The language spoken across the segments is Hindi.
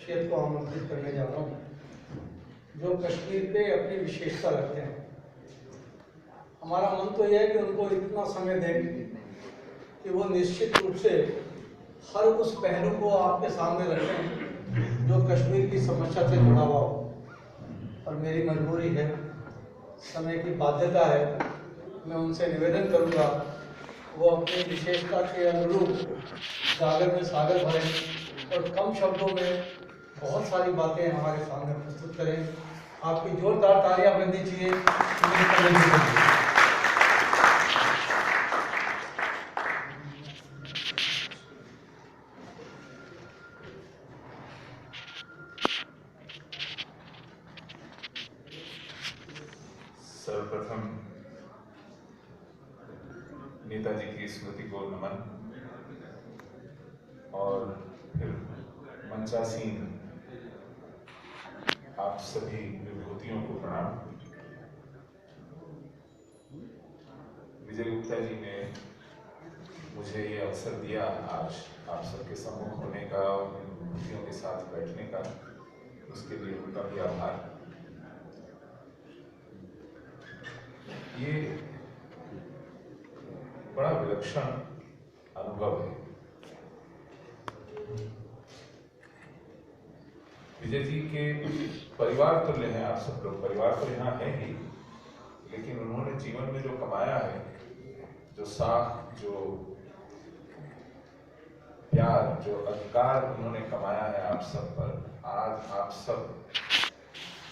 शख्सियत को आमंत्रित करने जा रहा हूँ जो कश्मीर पे अपनी विशेषता रखते हैं। हमारा मन तो यह है कि उनको इतना समय दें कि वो निश्चित रूप से हर उस पहलू को आपके सामने रखें जो कश्मीर की समस्या से जुड़ा हुआ हो। और मेरी मजबूरी है, समय की बाध्यता है, मैं उनसे निवेदन करूंगा वो अपनी विशेषता के अनुरूप सागर में सागर भरें और कम शब्दों में बहुत सारी बातें हमारे सामने प्रस्तुत करें। आपकी जोरदार तालियां बननी चाहिए। सर्वप्रथम नेताजी की स्मृति को नमन और फिर मंचासीन आप सभी विभूतियों को प्रणाम। विजय गुप्ता जी ने मुझे ये अवसर दिया आज आप सबके सम्मुख होने का और विभूतियों के साथ बैठने का, उसके लिए उनका भी आभार। ये बड़ा विलक्षण अनुभव है। विजय जी के परिवार तुल्य हैं आप सब लोग। परिवार तो यहाँ है ही, लेकिन उन्होंने जीवन में जो कमाया है, जो साख, जो प्यार, जो अधिकार उन्होंने कमाया है आप सब पर, आज आप सब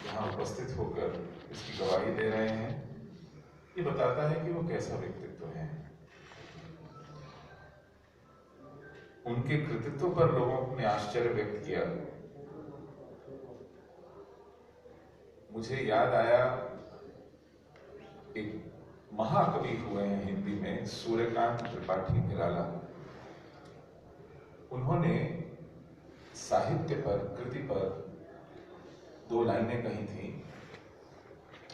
यहाँ उपस्थित होकर इसकी गवाही दे रहे हैं। ये बताता है कि वो कैसा व्यक्तित्व है। उनके कृतित्व पर लोगों ने आश्चर्य व्यक्त किया। मुझे याद आया, एक महाकवि हुए हैं हिंदी में, सूर्यकांत त्रिपाठी निराला। उन्होंने साहित्य पर, कृति पर 2 लाइनें कही थी।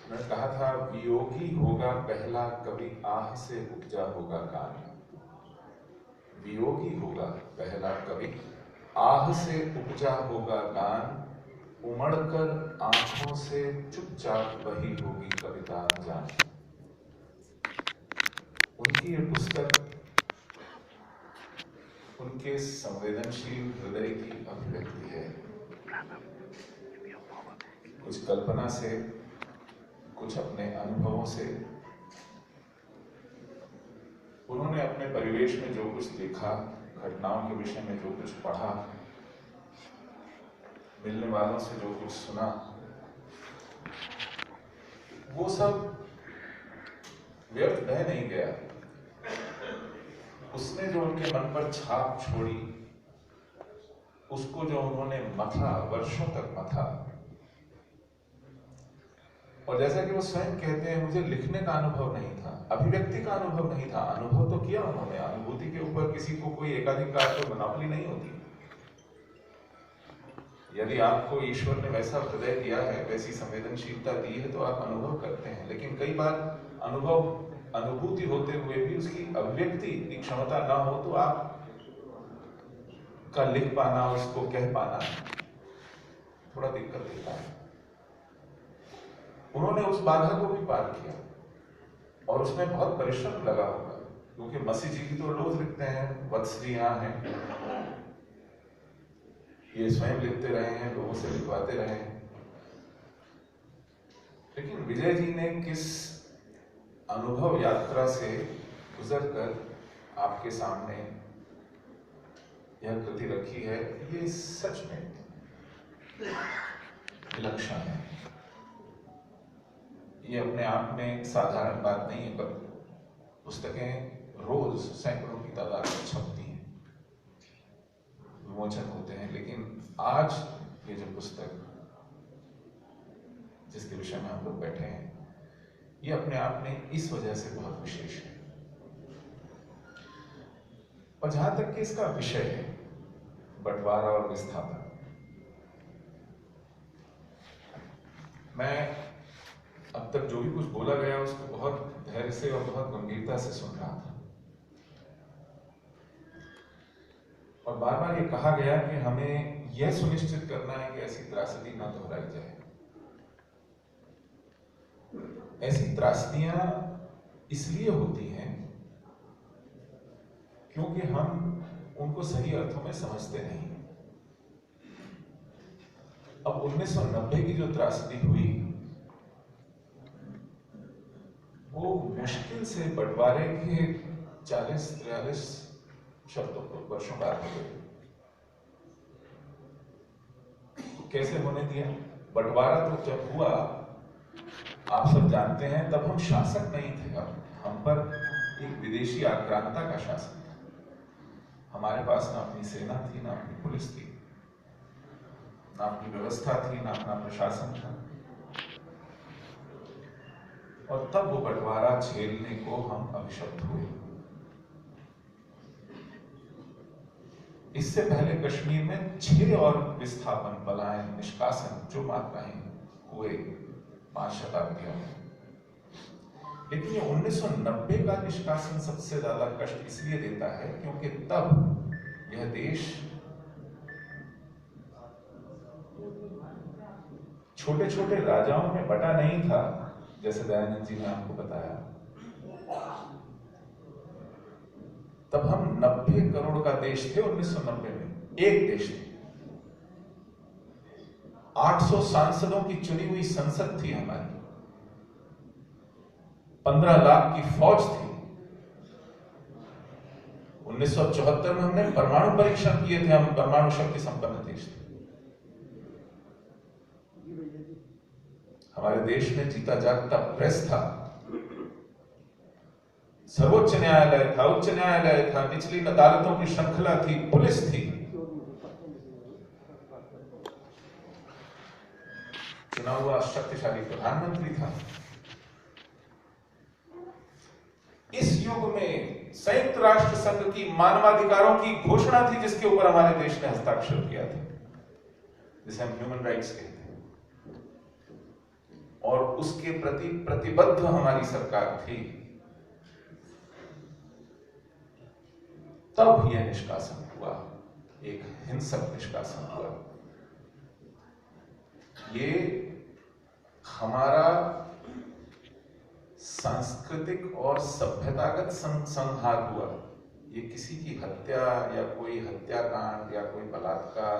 उन्होंने कहा था, वियोगी होगा पहला कवि, आह से उपजा होगा गान। वियोगी होगा पहला कवि, आह से उपजा होगा गान। उमड़कर आंखों से चुपचाप वही होगी कविता जान। उनकी ये पुस्तक उनके संवेदनशील हृदय की अभिव्यक्ति है। कुछ कल्पना से, कुछ अपने अनुभवों से। उन्होंने अपने परिवेश में जो कुछ देखा, घटनाओं के विषय में जो कुछ पढ़ा, मिलने वालों से जो कुछ सुना, वो सब व्यर्थ रह नहीं गया। उसने जो उनके मन पर छाप छोड़ी, उसको जो उन्होंने मथा, वर्षों तक मथा। और जैसा कि वो स्वयं कहते हैं, मुझे लिखने का अनुभव नहीं था, अभिव्यक्ति का अनुभव नहीं था। अनुभव तो किया उन्होंने। अनुभूति के ऊपर किसी को कोई एकाधिकार तो मोनोपोली नहीं होती। यदि आपको ईश्वर ने वैसा हृदय दिया है, वैसी संवेदनशीलता दी है, तो आप अनुभव करते हैं। लेकिन कई बार अनुभव, अनुभूति होते हुए भी उसकी अभिव्यक्ति की क्षमता ना हो, तो आप का लिख पाना, उसको कह पाना थोड़ा दिक्कत देता है। उन्होंने उस बाधा को भी पार किया और उसमें बहुत परिश्रम लगा होगा, क्योंकि मसीह जी की तो रोज लिखते हैं, वत्स जी यहाँ हैं, ये स्वयं लिखते रहे हैं, लोगों से लिखवाते रहे हैं। लेकिन विजय जी ने किस अनुभव यात्रा से गुजरकर आपके सामने यह कृति रखी है, ये सच में विलक्षण है। ये अपने आप में साधारण बात नहीं है, पर पुस्तकें रोज सैकड़ों की तादाद में छपती हैं, विमोचन होते हैं। लेकिन आज ये जो पुस्तक, जिसके विषय में हम लोग बैठे हैं, ये अपने आप में इस वजह से बहुत विशेष है। और जहां तक कि इसका विषय है, बंटवारा और विस्थापन, मैं अब तक जो भी कुछ बोला गया उसको बहुत धैर्य से और बहुत गंभीरता से सुन रहा था। और बार बार ये कहा गया कि हमें यह सुनिश्चित करना है कि ऐसी त्रासदी न दोहराई जाए। ऐसी त्रासदियां इसलिए होती हैं क्योंकि हम उनको सही अर्थों में समझते नहीं। अब 1990 की जो त्रासदी हुई वो मुश्किल से बंटवारे के 40-43 वर्षों बाद हो गई। कैसे होने दिया? बंटवारा तो जब हुआ, आप सब जानते हैं, तब हम शासक नहीं थे। अब हम पर एक विदेशी आक्रांता का शासन था। हमारे पास ना अपनी सेना थी, ना अपनी पुलिस थी, ना अपनी व्यवस्था थी, ना अपना प्रशासन था। और तब वो बंटवारा झेलने को हम अभिशप्त हुए। इससे पहले कश्मीर में 6 और विस्थापन, पलायन, निष्कासन, जो मात्राएं हुए 5 शताब्दियों में। लेकिन ये 1990 का निष्कासन सबसे ज्यादा कष्ट इसलिए देता है क्योंकि तब यह देश छोटे छोटे राजाओं में बटा नहीं था, जैसे दयानंद जी ने आपको बताया। तब हम 90 करोड़ का देश थे 1990 में, एक देश थे। 800 सांसदों की चुनी हुई संसद थी हमारी, 15 लाख की फौज थी। 1974 में हमने परमाणु परीक्षण किए थे, हम परमाणु शक्ति संपन्न देश थे। हमारे देश में जीता जागता प्रेस था, सर्वोच्च न्यायालय था, उच्च न्यायालय था, निचली अदालतों की श्रृंखला थी, पुलिस थी, चुना हुआ शक्तिशाली प्रधानमंत्री था। इस युग में संयुक्त राष्ट्र संघ की मानवाधिकारों की घोषणा थी, जिसके ऊपर हमारे देश ने हस्ताक्षर किया था, जिसे हम ह्यूमन राइट्स कहते हैं। और उसके प्रति प्रतिबद्ध हमारी सरकार थी। तब यह निष्कासन हुआ, एक हिंसक निष्कासन हुआ। ये हमारा सांस्कृतिक और सभ्यतागत संहार हुआ। ये किसी की हत्या या कोई हत्याकांड या कोई बलात्कार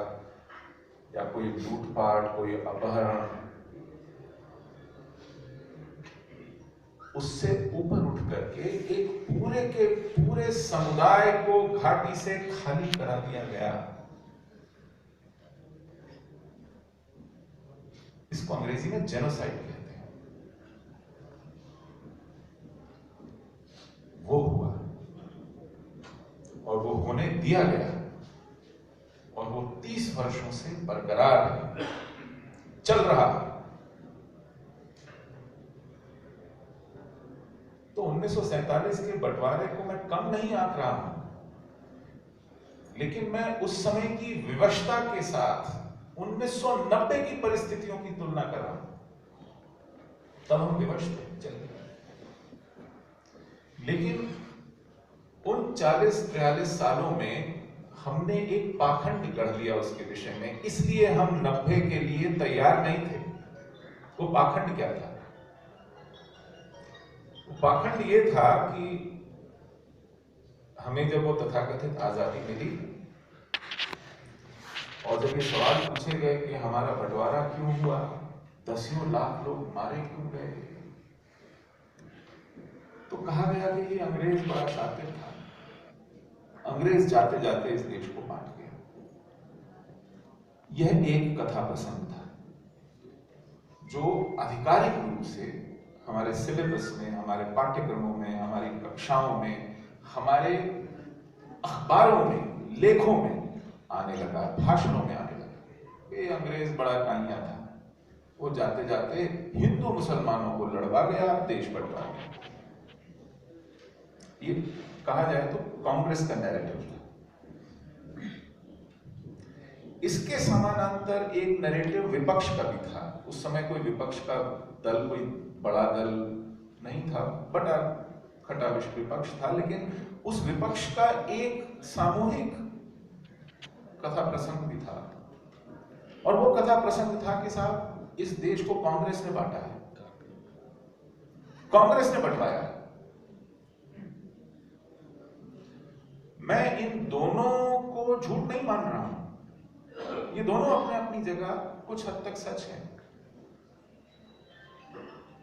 या कोई लूटपाट, कोई अपहरण, उससे ऊपर उठ करके एक पूरे के पूरे समुदाय को घाटी से खाली करा दिया गया। इसको अंग्रेजी में जेनोसाइड कहते हैं। वो हुआ और वो होने दिया गया और वो 30 वर्षों से बरकरार है, चल रहा है। तो 1947 के बंटवारे को मैं कम नहीं आंक रहा हूं, लेकिन मैं उस समय की विवशता के साथ 1990 की परिस्थितियों की तुलना कर रहा हूं। तब हम विवश थे, चलिए। लेकिन उन 40-43 सालों में हमने एक पाखंड गढ़ लिया उसके विषय में, इसलिए हम 90 के लिए तैयार नहीं थे। वो पाखंड क्या था? पाखंड ये था कि हमें जब वो तथाकथित आजादी मिली और जब ये सवाल पूछे गए कि हमारा बंटवारा क्यों हुआ, दसियों लाख लोग मारे क्यों गए, तो कहा गया कि ये अंग्रेज बड़ा शातिर था, अंग्रेज जाते जाते इस देश को बांट गया। यह एक कथा प्रसंग था जो आधिकारिक रूप से हमारे सिलेबस में, हमारे पाठ्यक्रमों में, हमारी कक्षाओं में, हमारे अखबारों में, लेखों में आने लगा, भाषणों में आने लगा। ये अंग्रेज बड़ा काइया था, वो जाते जाते हिंदू मुसलमानों को लड़वा गया, देश बंटवा गया। ये कहा जाए तो कांग्रेस का नैरेटिव था। इसके समानांतर एक नैरेटिव विपक्ष का भी था। उस समय कोई विपक्ष का दल, कोई बड़ा दल नहीं था, बटा खटा विपक्ष था, लेकिन उस विपक्ष का एक सामूहिक कथा प्रसंग भी था और वो कथा प्रसंग था कि साहब इस देश को कांग्रेस ने बांटा है, कांग्रेस ने बंटवाया है। मैं इन दोनों को झूठ नहीं मान रहा हूं, ये दोनों अपने अपनी जगह कुछ हद तक सच है,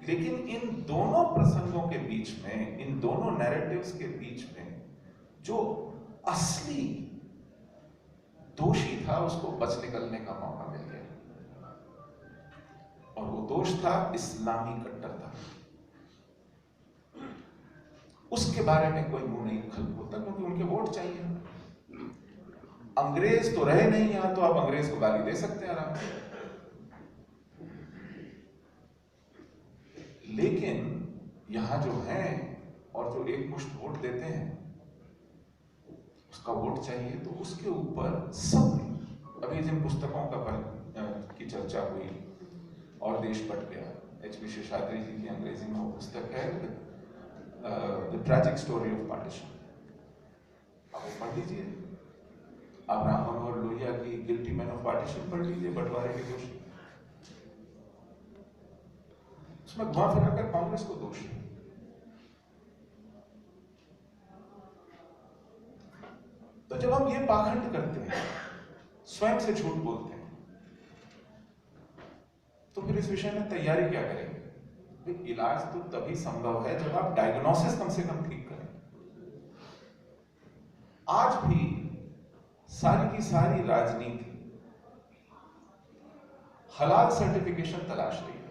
लेकिन इन दोनों प्रसंगों के बीच में, इन दोनों नैरेटिव्स के बीच में जो असली दोषी था उसको बच निकलने का मौका मिल गया, और वो दोष था इस्लामी कट्टरता। उसके बारे में कोई मुंह नहीं खोलता क्योंकि उनके वोट चाहिए। अंग्रेज तो रहे नहीं यहां, तो आप अंग्रेज को गाली दे सकते हैं आराम से, लेकिन यहां जो है और जो एक मुश्त वोट देते हैं उसका वोट चाहिए, तो उसके ऊपर सब अभी जिन पुस्तकों की चर्चा हुई और देश बट गया, H.P. शेषाद्री जी की अंग्रेजी में वो पुस्तक है the tragic story of partition, आप वो पढ़ लीजिए। आप राम मनोहर लोहिया की गिल्टी मैन ऑफ पार्टीशन पढ़ लीजिए, बंटवारे के दोषी। उसमें घुमा फिरा कर कांग्रेस को दोष है। तो जब हम ये पाखंड करते हैं, स्वयं से झूठ बोलते हैं, तो फिर इस विषय में तैयारी क्या करेंगे? इलाज तो तभी संभव है जब आप डायग्नोसिस कम से कम ठीक करें। आज भी सारी की सारी राजनीति हलाल सर्टिफिकेशन तलाश रही है,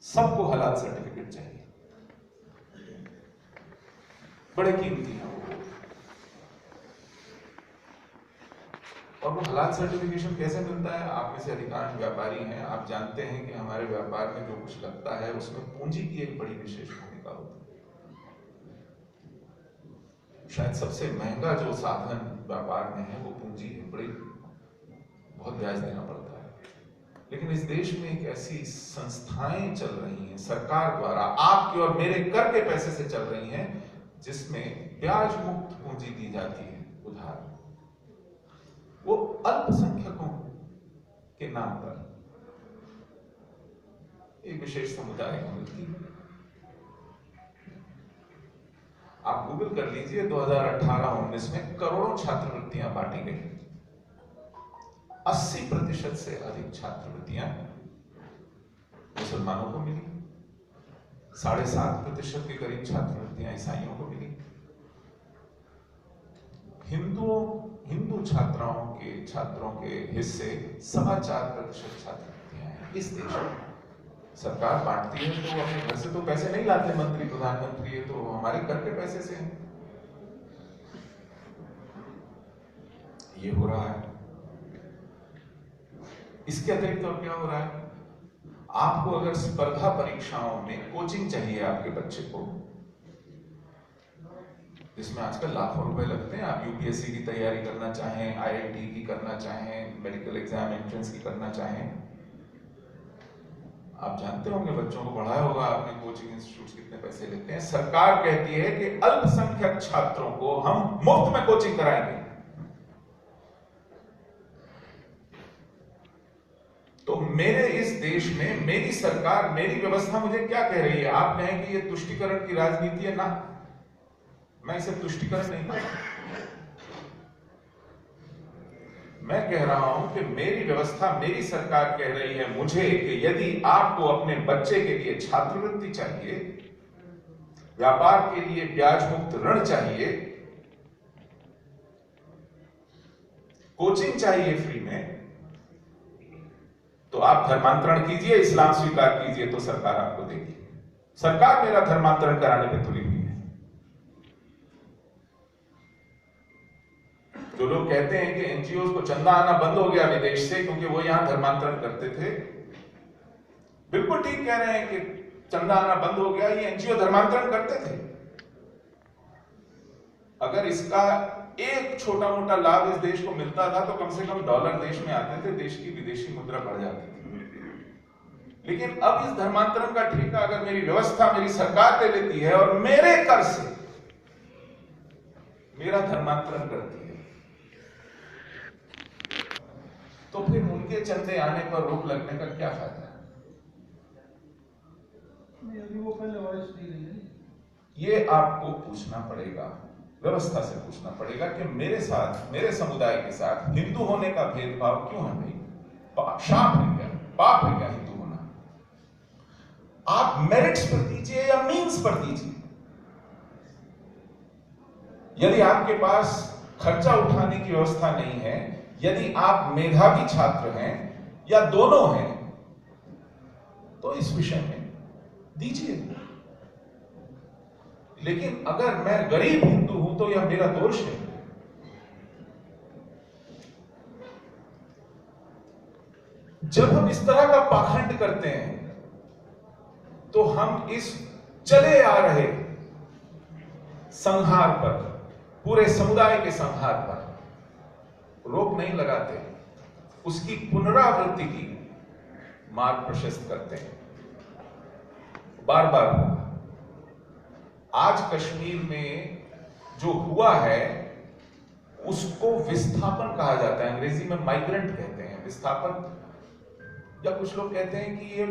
सबको हलाल सर्टिफिकेट चाहिए, बड़े कीमती हैं वो, और वो हलाल सर्टिफिकेशन कैसे मिलता है? आप में से अधिकांश व्यापारी हैं, आप जानते हैं कि हमारे व्यापार में जो कुछ लगता है उसमें पूंजी की एक बड़ी विशेष भूमिका होती है। शायद सबसे महंगा जो साधन व्यापार में है वो पूंजी है, बड़ी बहुत ब्याज देना पड़ता है। लेकिन इस देश में एक ऐसी संस्थाएं चल रही हैं सरकार द्वारा, आपके और मेरे कर के पैसे से चल रही हैं, जिसमें ब्याज मुक्त पूंजी दी जाती है उधार, वो अल्पसंख्यकों के नाम पर एक विशेष समुदाय को मिलती है। आप गूगल कर लीजिए, 2018-19 में करोड़ों छात्रवृत्तियां बांटी गई, 80% से अधिक छात्रवृत्तियां मुसलमानों को मिली, 7.5% के करीब छात्रवृत्तियां ईसाइयों को मिली, हिंदू छात्रों के हिस्से 4.25% छात्रवृत्तियां हैं। इस देश में सरकार बांटती है तो अपने घर से तो पैसे नहीं लाते मंत्री प्रधानमंत्री, ये तो हमारे कर के पैसे से हैं। ये हो रहा है। इसके अतिरिक्त और क्या हो रहा है? आपको अगर स्पर्धा परीक्षाओं में कोचिंग चाहिए आपके बच्चे को, जिसमें आजकल लाखों रुपए लगते हैं, आप यूपीएससी की तैयारी करना चाहें, आईआईटी की करना चाहें, मेडिकल एग्जाम एंट्रेंस की करना चाहें, आप जानते होंगे, बच्चों को पढ़ाया होगा आपने, कोचिंग इंस्टीट्यूट कितने पैसे लेते हैं। सरकार कहती है कि अल्पसंख्यक छात्रों को हम मुफ्त में कोचिंग कराएंगे। तो मेरे इस देश में मेरी सरकार, मेरी व्यवस्था मुझे क्या कह रही है? आप कहें कि ये तुष्टीकरण की राजनीति है ना, मैं इसे तुष्टीकरण नहीं कहता, मैं कह रहा हूं कि मेरी व्यवस्था, मेरी सरकार कह रही है मुझे कि यदि आपको अपने बच्चे के लिए छात्रवृत्ति चाहिए, व्यापार के लिए ब्याज मुक्त ऋण चाहिए, कोचिंग चाहिए फ्री में, तो आप धर्मांतरण कीजिए, इस्लाम स्वीकार कीजिए, तो सरकार आपको देगी। सरकार मेरा धर्मांतरण कराने पे तुली हुई है। जो लोग कहते हैं कि एनजीओ को चंदा आना बंद हो गया विदेश से क्योंकि वो यहां धर्मांतरण करते थे, बिल्कुल ठीक कह रहे हैं कि चंदा आना बंद हो गया, ये एनजीओ धर्मांतरण करते थे। अगर इसका एक छोटा मोटा लाभ इस देश को मिलता था तो कम से कम डॉलर देश में आते थे, देश की विदेशी मुद्रा बढ़ जाती थी। लेकिन अब इस धर्मांतरण का ठेका अगर मेरी व्यवस्था, मेरी सरकार ले लेती है और मेरे कर से मेरा धर्मांतरण करती है, उनके चंदे आने पर रोक लगने का क्या फायदा है? अभी वो पहले वॉइस दी रही है। ये आपको पूछना पड़ेगा, व्यवस्था से पूछना पड़ेगा कि मेरे साथ, मेरे समुदाय के साथ हिंदू होने का भेदभाव क्यों है भाई? शाप है क्या, पाप है क्या हिंदू होना? आप मेरिट्स पर दीजिए या मीन्स पर दीजिए। यदि आपके पास खर्चा उठाने की व्यवस्था नहीं है, यदि आप मेधावी छात्र हैं या दोनों हैं, तो इस विषय में दीजिए। लेकिन अगर मैं गरीब हिंदू हूं तो यह मेरा दोष है। जब हम इस तरह का पाखंड करते हैं तो हम इस चले आ रहे संहार पर, पूरे समुदाय के संहार पर रोक नहीं लगाते, उसकी पुनरावृत्ति की मार्ग प्रशस्त करते हैं। बार बार होगा। आज कश्मीर में जो हुआ है उसको विस्थापन कहा जाता है, अंग्रेजी में माइग्रेंट कहते हैं, विस्थापन, या कुछ लोग कहते हैं कि ये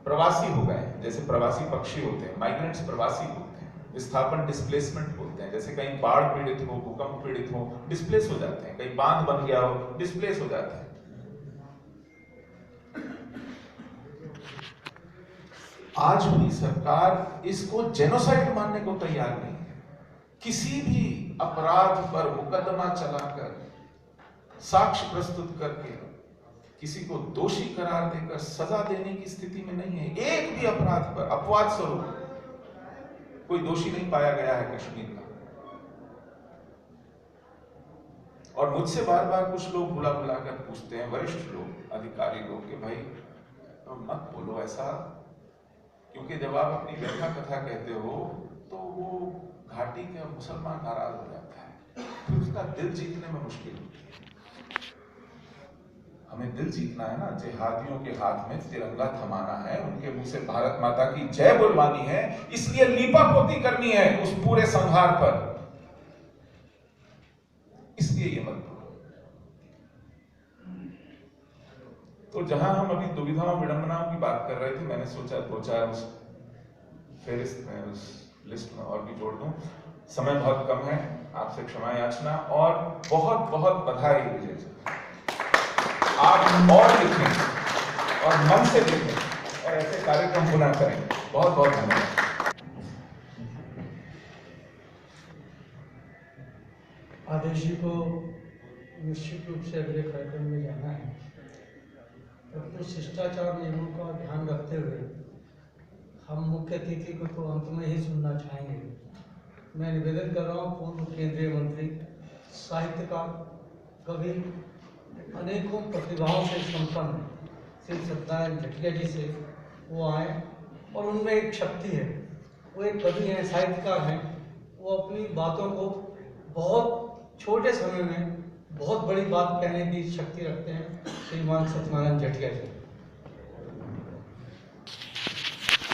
प्रवासी हो गए, जैसे प्रवासी पक्षी होते हैं, माइग्रेंट्स प्रवासी होते हैं, विस्थापन डिस्प्लेसमेंट बोलते हैं। जैसे कहीं बाढ़ पीड़ित हो, भूकंप पीड़ित हो, डिस्प्लेस हो जाते हैं, कहीं बांध बन गया हो, डिस्प्लेस हो जाते हैं। आज भी सरकार इसको जेनोसाइड मानने को तैयार नहीं है। किसी भी अपराध पर मुकदमा चलाकर, साक्ष्य प्रस्तुत करके किसी को दोषी करार देकर सजा देने की स्थिति में नहीं है। एक भी अपराध पर अपवाद स्वरूप कोई दोषी नहीं पाया गया है कश्मीर का। और मुझसे बार बार कुछ लोग बुला बुलाकर पूछते हैं, वरिष्ठ लोग, अधिकारी लोग, कि भाई तो मत बोलो ऐसा, क्योंकि जब आप अपनी व्यथा कथा कहते हो तो वो घाटी के मुसलमान नाराज हो जाता है, फिर उसका दिल जीतने में मुश्किल होती है। हमें दिल जीतना है ना, जिहादियों के हाथ में तिरंगा थमाना है, उनके मुंह से भारत माता की जय बुलवानी है, इसलिए लीपापोती करनी है उस पूरे संहार पर, इसलिए ये मत बोलो। तो जहां हम अभी दुविधाओं विडंबनाओं की बात कर रहे थे, मैंने सोचा दो चार उस फेरिस्त में, उस लिस्ट में और भी जोड़ दूं। समय बहुत कम है, आपसे क्षमा याचना और बहुत बहुत बधाई विजय जी। आप और लिखें और मन से लिखें और ऐसे कार्यक्रम पुनः करें। बहुत बहुत धन्यवाद। आदेश जी को निश्चित रूप से अगले कार्यक्रम में जाना है, परंतु शिष्टाचार नियमों का ध्यान रखते हुए हम मुख्य अतिथि को तो अंत में ही सुनना चाहेंगे। मैं निवेदन कर रहा हूँ पूर्व केंद्रीय मंत्री, साहित्यकार, कवि, अनेकों प्रतिभाओं से संपन्न श्री सत्यनारायण जटिया जी से वो आए, और उनमें एक शक्ति है, वो एक कवि हैं, साहित्यकार हैं, वो अपनी बातों को बहुत छोटे समय में बहुत बड़ी बात कहने की शक्ति रखते हैं, श्रीमान सत्यनारायण जटिया जी।